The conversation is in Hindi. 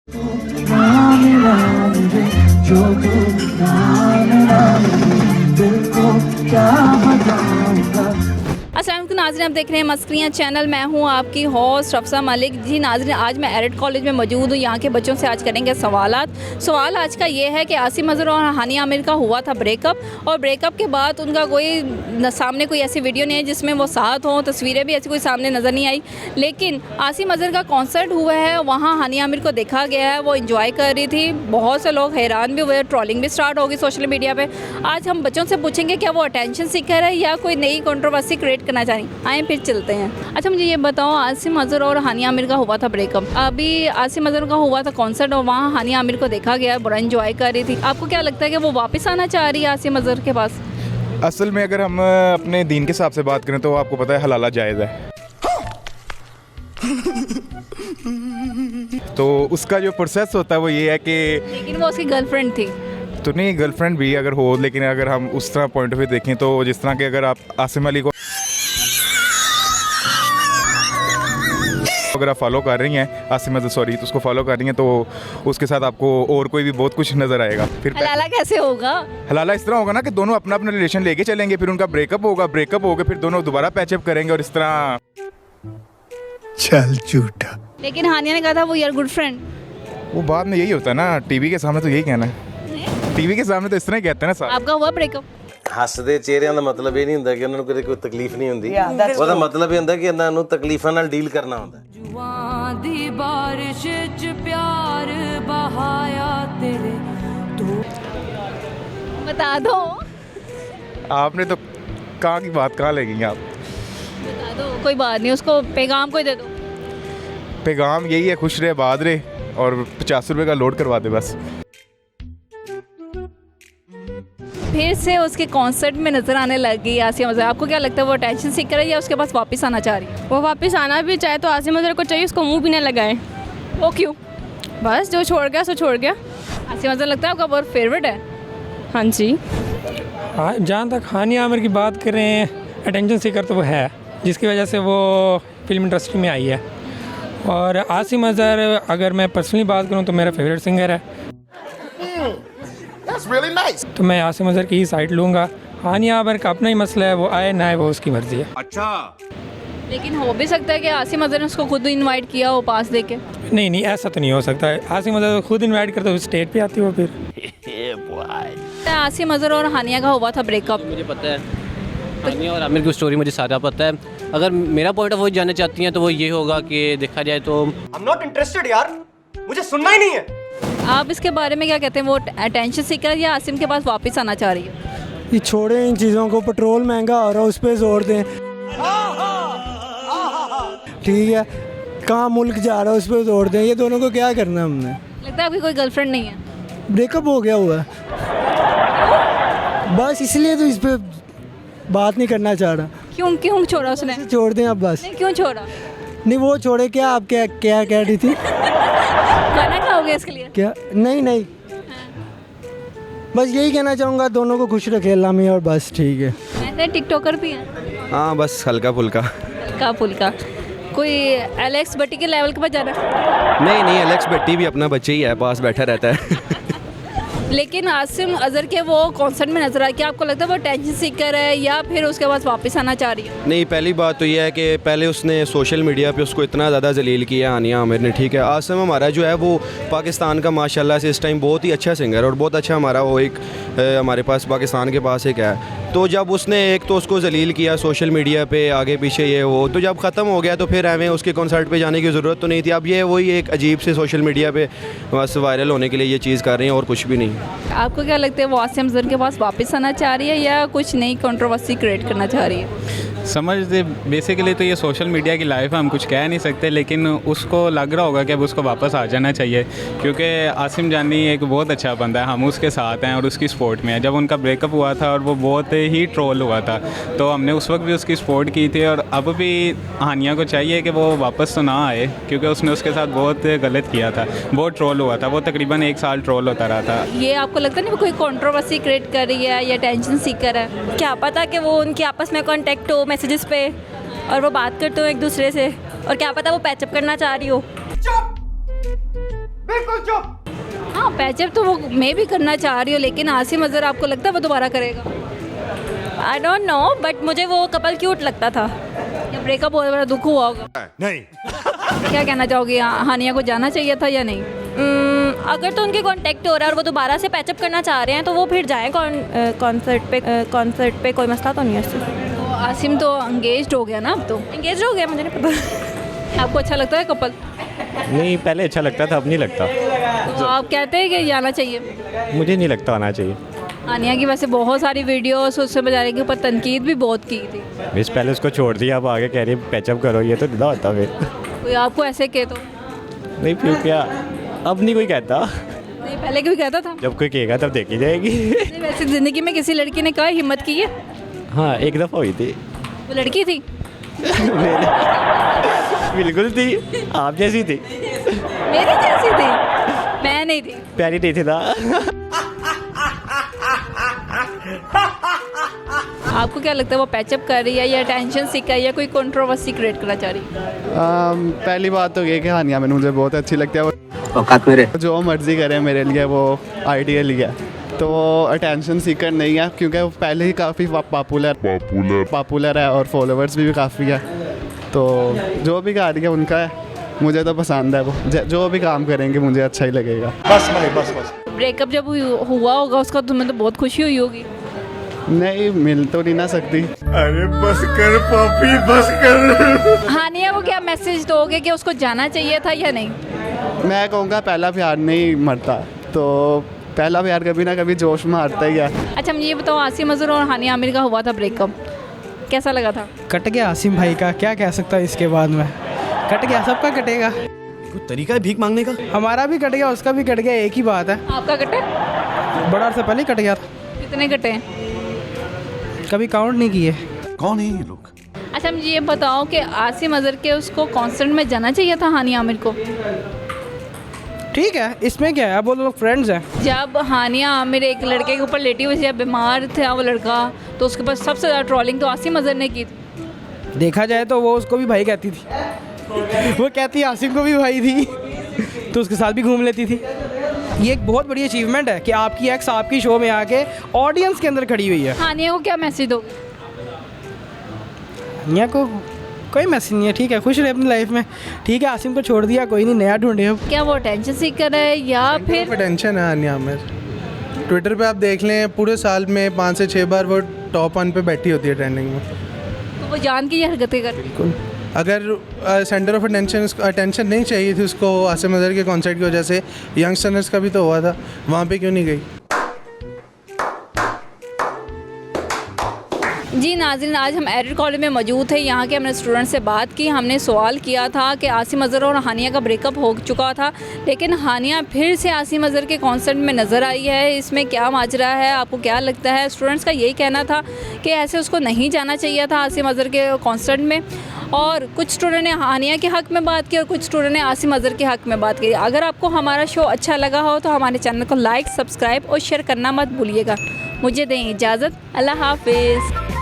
राम राम रे जो तू राम राम रे दिल को क्या बताऊंगा। अस्सलाम वालेकुम नाज़रीन, आप देख रहे हैं मस्करियाँ चैनल। मैं हूँ आपकी होस्ट रफ्सा मलिक। जी नाज़रीन, आज मैं एरेड कॉलेज में मौजूद हूँ। यहाँ के बच्चों से आज करेंगे सवाल आज का ये है कि आसिम अजहर और हानिया आमिर का हुआ था ब्रेकअप, और ब्रेकअप के बाद उनका कोई सामने कोई ऐसी वीडियो नहीं है जिसमें वो साथ हों, तस्वीरें भी ऐसी कोई सामने नज़र नहीं आई। लेकिन आसिम अजहर का कॉन्सर्ट हुआ है, वहाँ हानिया आमिर को देखा गया है, वो इंजॉय कर रही थी। बहुत से लोग हैरान भी हुए, ट्रोलिंग भी स्टार्ट होगी सोशल मीडिया पर। आज हम बच्चों से पूछेंगे क्या वो अटेंशन सीकर है या कोई नई कंट्रोवर्सी क्रिएट करना चाह रही। आए फिर चलते हैं। अच्छा, मुझे ये बताओ, आसिम अजहर और हानिया आमिर का हुआ था ब्रेकअप, अभी आसिम अजहर का हुआ था कॉन्सर्ट और वहाँ हानिया आमिर को देखा गया, बड़ा एंजॉय कर रही थी। आपको क्या लगता है कि वो वापस आना चाह रही है आसिम अजहर के पास? असल में अगर हम अपने दीन के हिसाब से बात करें तो आपको पता है हलाला जायज़ है। तो उसका जो प्रोसेस होता है वो ये है कि, लेकिन वो उसकी गर्लफ्रेंड थी। तो नहीं, गर्लफ्रेंड भी अगर हो, लेकिन अगर हम उस तरह पॉइंट ऑफ व्यू देखें तो जिस तरह के अगर आप आसिम अली को अगर आप फॉलो कर रही हैं, आसिम अजहर सॉरी, तो उसको फॉलो कर रही हैं, तो उसके साथ आपको और कोई भी बहुत कुछ नज़र आएगा। फिर हलाला कैसे होगा? हलाला इस तरह होगा ना कि दोनों अपना अपना रिलेशन लेके चलेंगे, फिर उनका ब्रेकअप होगा, ब्रेकअप होगा, फिर दोनों दोबारा पैचअप करेंगे और इस तरह। चल झूठा। लेकिन हानिया ने कहा था वो यार गुड फ्रेंड। वो बाद में यही होता है ना, टीवी के सामने तो यही कहना है, टीवी के सामने तो इस तरह ही कहते हैं ना। आपका हुआ ब्रेकअप? ਹੱਸਦੇ ਚਿਹਰਿਆਂ ਦਾ ਮਤਲਬ ਇਹ ਨਹੀਂ ਹੁੰਦਾ ਕਿ ਉਹਨਾਂ ਨੂੰ ਕਦੇ ਕੋਈ ਤਕਲੀਫ ਨਹੀਂ ਹੁੰਦੀ। ਉਹਦਾ ਮਤਲਬ ਇਹ ਹੁੰਦਾ ਕਿ ਇਹਨਾਂ ਨੂੰ ਤਕਲੀਫਾਂ ਨਾਲ ਡੀਲ ਕਰਨਾ ਹੁੰਦਾ। जुआं दी बारिश च प्यार बहाया तेरे तो। बता दो। आपने तो कहाँ की बात कहाँ ले गई आप? बता दो, कोई बात नहीं, उसको पैगाम कोई दे दो। पैगाम यही है, खुश रहे, आबाद रहे और 50 रुपये का लोड करवा दे बस। फिर से उसके कॉन्सर्ट में नजर आने लगी आसिम अजहर। आपको क्या लगता है वो अटेंशन सीकर है या उसके पास वापस आना चाह रही है? वो वापस आना भी चाहे तो आसिम अजहर को चाहिए उसको मुंह भी ना लगाए। वो क्यों? बस जो छोड़ गया सो छोड़ गया। आसिम अजहर लगता है आपका बहुत फेवरेट है? हाँ जी। हाँ, जहाँ तक हानिया आमिर की बात कर रहे हैं, अटेंशन सीकर तो वो है, जिसकी वजह से वो फिल्म इंडस्ट्री में आई है। और आसिम अजहर अगर मैं पर्सनली बात करूँ तो मेरा फेवरेट सिंगर है। Really nice. तो मैं आसिम अजहर की ही साइड लूँगा। हानिया आमिर का अपना ही मसला है, वो आए ना आए वो उसकी मर्ज़ी है। अच्छा। लेकिन हो भी सकता है कि आसिम अजहर ने उसको खुद इनवाइट किया हो पास दे के। नहीं नहीं, ऐसा तो नहीं हो सकता है। आसिम अजहर खुद इनवाइट करते हुए स्टेज पे आती हो फिर। आसिम अजहर और हानिया का हुआ था ब्रेकअप। मुझे पता है, हानिया और आमिर की स्टोरी मुझे सारा पता है। अगर मेरा पॉइंट ऑफ व्यू जानना चाहती हैं तो वो ये होगा कि देखा जाए तो I'm not interested यार, मुझे सुनना ही नहीं है। आप इसके बारे में क्या कहते हैं? वो अटेंशन सीकर है या आसिम के पास वापस आना चाह रही है? ये छोड़ें इन चीज़ों को, पेट्रोल महंगा हो रहा है उस पर जोर दें। ठीक है, कहाँ मुल्क जा रहा है उस पर जोर दें। ये दोनों को क्या करना है हमने? लगता है आपकी कोई गर्लफ्रेंड नहीं है? ब्रेकअप हो गया हुआ है, बस इसलिए तो इस पर बात नहीं करना चाह रहा। क्यों क्यों छोड़ा उसने? छोड़ दें अब बस। नहीं, क्यों छोड़ा? नहीं वो छोड़े, क्या आप क्या क्या कह रही थी? खाना खाओगे इसके लिए? क्या? नहीं नहीं, बस यही कहना चाहूँगा, दोनों को खुश रखे अल्लाह में, और बस ठीक है। वैसे टिकटॉकर भी हैं? हाँ, बस हल्का फुल्का। हल्का फुल्का। कोई एलेक्स भट्टी के लेवल के पास जाना? नहीं नहीं, एलेक्स भट्टी भी अपना बच्चे ही है, पास बैठा रहता है। लेकिन आसिम अजहर के वो कॉन्सर्ट में नजर आया, क्या आपको लगता है वो अटेंशन सीकर है या फिर उसके पास वापस आना चाह रही है? नहीं, पहली बात तो यह है कि पहले उसने सोशल मीडिया पे उसको इतना ज़्यादा जलील किया हानिया आमिर ने। ठीक है, आसिम हमारा जो है वो पाकिस्तान का माशाल्लाह से इस टाइम बहुत ही अच्छा सिंगर और बहुत अच्छा हमारा वो एक हमारे पास पाकिस्तान के पास एक है। तो जब उसने एक तो उसको जलील किया सोशल मीडिया पे आगे पीछे ये वो, तो जब ख़त्म हो गया तो फिर हमें उसके कॉन्सर्ट पे जाने की ज़रूरत तो नहीं थी। अब ये वही एक अजीब से सोशल मीडिया पे बस वायरल होने के लिए ये चीज़ कर रही हैं और कुछ भी नहीं। आपको क्या लगता है वो आसिम अजहर के पास वापस आना चाह रही है या कुछ नई कंट्रोवर्सी क्रिएट करना चाह रही है? समझ दे, बेसिकली तो ये सोशल मीडिया की लाइफ है, हम कुछ कह नहीं सकते, लेकिन उसको लग रहा होगा कि अब उसको वापस आ जाना चाहिए, क्योंकि आसिम जानी एक बहुत अच्छा बंदा है, हम उसके साथ हैं और उसकी सपोर्ट में है। जब उनका ब्रेकअप हुआ था और वो बहुत ही ट्रोल हुआ था तो हमने उस वक्त भी उसकी सपोर्ट की थी, और अब भी हानिया को चाहिए कि वो वापस तो ना आए, क्योंकि उसने उसके साथ बहुत गलत किया था, बहुत ट्रोल हुआ था, वो तकरीबन 1 साल ट्रोल होता रहा था। ये आपको लगता नहीं वो कोई कंट्रोवर्सी क्रिएट कर रही है या टेंशन सीकर है? क्या पता कि वो उनकी आपस में कॉन्टेक्ट हो मैसेजेस पे और वो बात करते हो एक दूसरे से, और क्या पता वो पैचअप करना चाह रही हो। बिल्कुल चुप। हाँ पैचअप तो वो मैं भी करना चाह रही हूँ, लेकिन आसिम अजहर आपको लगता है वो दोबारा करेगा? आई डोंट नो, बट मुझे वो कपल क्यूट लगता था। या ब्रेकअप बहुत बड़ा दुख हुआ होगा? नहीं। क्या कहना चाहोगी, हानिया को जाना चाहिए था या नहीं? अगर तो उनके कांटेक्ट हो रहा है और वो दोबारा से पैचअप करना चाह रहे हैं तो वो फिर जाएं कॉन्सर्ट पे कोई मसला तो नहीं है उससे। तो आसिम तो एंगेज्ड हो गया ना, अब तो एंगेज हो गया, मुझे नहीं पता। आपको अच्छा लगता है कपल? नहीं, पहले अच्छा लगता था, अब नहीं लगता। तो आप कहते हैं कि जाना चाहिए? मुझे नहीं लगता आना चाहिए। हानिया की वैसे बहुत सारी वीडियो सोशल मीडिया के ऊपर तनकीद भी बहुत की थी। बस पहले उसको छोड़ दिया, अब आगे कह रही पैचअप करो, ये तो ना होता फिर। कोई आपको ऐसे कहे तो? नहीं फिर क्या, अब नहीं कोई कहता। नहीं पहले कोई कहता था? जब कोई कहेगा तब देखी जाएगी। नहीं, वैसे ज़िंदगी में किसी लड़की ने कहा हिम्मत की है? हाँ एक दफ़ा हुई थी। वो लड़की थी? बिल्कुल थी, आप जैसी थी। मेरी जैसी थी? मैं नहीं थी। प्यारी नहीं थी ना। आपको क्या लगता है वो पैचअप कर रही है या टेंशन सीख है या कोई कंट्रोवर्सी क्रिएट करना चाह रही है? पहली बात तो ये कि हानिया मैंने मुझे बहुत अच्छी लगती है। औकात मेरे जो मर्जी करे मेरे लिए वो आइडियल ही है, तो वो अटेंशन सीकर नहीं है क्योंकि वो पहले ही काफ़ी पॉपुलर है और फॉलोअर्स भी काफ़ी है। तो जो भी गा रही है उनका है, मुझे तो पसंद है। वो जो भी काम करेंगे मुझे अच्छा ही लगेगा। बस भाई बस बस। ब्रेकअप जब हुआ होगा उसका तुम्हें तो बहुत खुशी हुई होगी? नहीं, मिल तो नहीं ना सकती। अरे बस कर पॉपी, बस कर। हानिया को क्या मैसेज दोगे कि उसको जाना चाहिए था या नहीं? मैं कहूँगा पहला प्यार नहीं मरता, तो पहला प्यार कभी ना कभी जोश में मारता ही है। अच्छा मुझे ये बताओ, आसिम अजहर और हानिया आमिर का हुआ था ब्रेकअप, कैसा लगा था? कट गया आसिम भाई का, क्या कह सकता है इसके बाद में। कट गया, सबका कटेगा। कोई तरीका है भीख मांगने का? हमारा भी कट गया, उसका भी कट गया, एक ही बात है। आपका कटे? बड़ा से पहले ही कट गया था। कितने कटे हैं? कभी काउंट नहीं किए। कौन है ये लोग? अच्छा मुझे ये बताओ कि आसिम अजहर के उसको कॉन्सर्ट में जाना चाहिए था हानिया आमिर को? ठीक है, इसमें क्या है, अब वो लोग फ्रेंड्स हैं। जब हानिया आमिर एक लड़के के ऊपर लेटी हुई थी, जब बीमार था वो लड़का, तो उसके पास सबसे ज़्यादा ट्रोलिंग तो आसिम अजहर ने की थी। देखा जाए तो वो उसको भी भाई कहती थी। वो कहती आसिम को भी भाई थी, तो उसके साथ भी घूम लेती थी। ये एक बहुत बड़ी अचीवमेंट है कि आपकी एक्स आपकी शो में आके ऑडियंस के अंदर खड़ी हुई है। हानिया को क्या मैसेज दोगे? हानिया को कोई मैसेज नहीं है, ठीक है, खुश रहे अपनी लाइफ में। ठीक है, आसिम को छोड़ दिया, कोई नहीं, नया ढूंढे अब। क्या वो टेंशन सीकर है या फिर? टेंशन है हानिया में। ट्विटर पे आप देख लें, पूरे साल में 5 से 6 बार वो टॉप 1 पे बैठी होती है ट्रेंडिंग में। तो वो जान की ये हरकतें कर? बिल्कुल। अगर सेंटर ऑफ अटेंशन नहीं चाहिए थी उसको आसिम अजहर के कॉन्सर्ट की वजह से, यंगस्टर्स का भी तो हुआ था, वहाँ पे क्यों नहीं गई? जी नाज़रीन, आज हम एरिड कॉलेज में मौजूद थे। यहाँ के हमने स्टूडेंट से बात की। हमने सवाल किया था कि आसिम अजहर और हानिया का ब्रेकअप हो चुका था, लेकिन हानिया फिर से आसिम अजहर के कॉन्सर्ट में नज़र आई है। इसमें क्या माजरा है, आपको क्या लगता है? स्टूडेंट्स का यही कहना था कि ऐसे उसको नहीं जाना चाहिए था आसिम अजहर के कॉन्सर्ट में, और कुछ स्टूडेंट ने हानिया के हक़ में बात की और कुछ स्टूडेंट ने आसिम अजहर के हक़ में बात की। अगर आपको हमारा शो अच्छा लगा हो तो हमारे चैनल को लाइक, सब्सक्राइब और शेयर करना मत भूलिएगा। मुझे दें इजाज़त, अल्लाह हाफिज़।